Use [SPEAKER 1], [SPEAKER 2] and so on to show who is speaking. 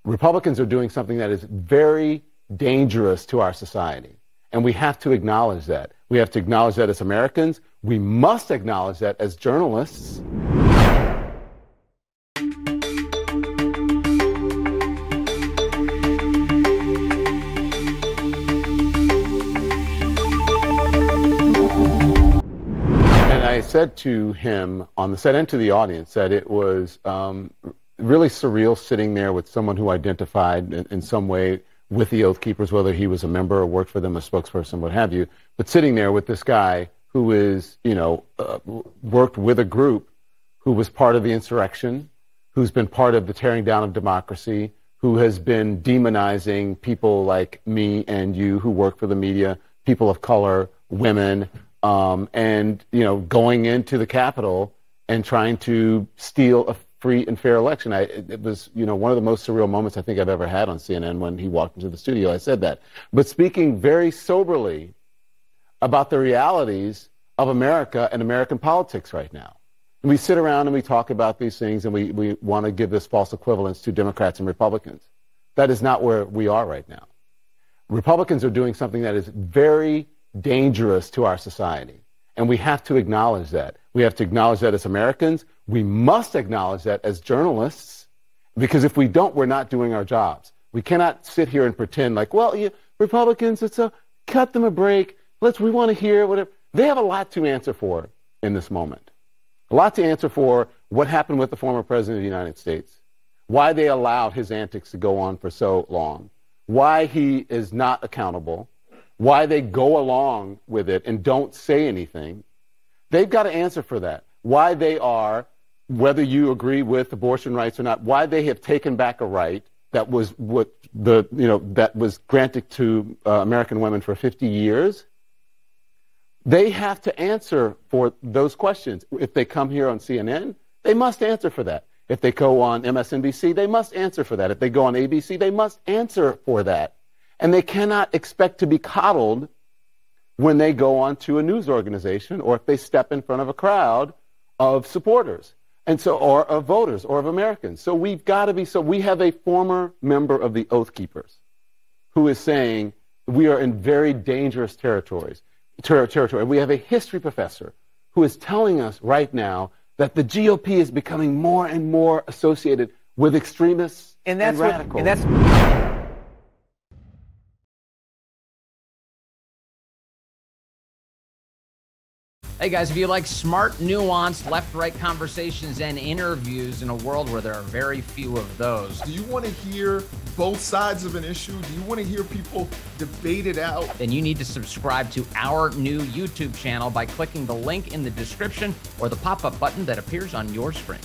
[SPEAKER 1] Republicans are doing something that is very dangerous to our society. And we have to acknowledge that. We have to acknowledge that as Americans. We must acknowledge that as journalists. And I said to him on the set and to the audience that it was really surreal sitting there with someone who identified in some way with the Oath Keepers, whether he was a member or worked for them, a spokesperson, what have you, but sitting there with this guy who is, worked with a group who was part of the insurrection, who's been part of the tearing down of democracy, who has been demonizing people like me and you who work for the media, people of color, women, and, going into the Capitol and trying to steal a free and fair election. It was, one of the most surreal moments I think I've ever had on CNN when he walked into the studio. I said that. But speaking very soberly about the realities of America and American politics right now. And we sit around and we talk about these things and we want to give this false equivalence to Democrats and Republicans. That is not where we are right now. Republicans are doing something that is very dangerous to our society. And we have to acknowledge that. We have to acknowledge that as Americans. We must acknowledge that as journalists, because if we don't, we're not doing our jobs. We cannot sit here and pretend like, Republicans, cut them a break. We want to hear whatever. They have a lot to answer for in this moment. A lot to answer for what happened with the former president of the United States, why they allowed his antics to go on for so long, why he is not accountable, why they go along with it and don't say anything. They've got to answer for that. Why they are, whether you agree with abortion rights or not, why they have taken back a right that was that was granted to American women for 50 years. They have to answer for those questions. If they come here on CNN, they must answer for that. If they go on MSNBC, they must answer for that. If they go on ABC, they must answer for that. And they cannot expect to be coddled when they go on to a news organization or if they step in front of a crowd of supporters or of voters or of Americans. So we've got to be, we have a former member of the Oath Keepers who is saying we are in very dangerous territory. We have a history professor who is telling us right now that the GOP is becoming more and more associated with extremists and radicals.
[SPEAKER 2] Hey guys, if you like smart, nuanced, left-right conversations and interviews in a world where there are very few of those.
[SPEAKER 3] Do you want to hear both sides of an issue? Do you want to hear people debate it out?
[SPEAKER 2] Then you need to subscribe to our new YouTube channel by clicking the link in the description or the pop-up button that appears on your screen.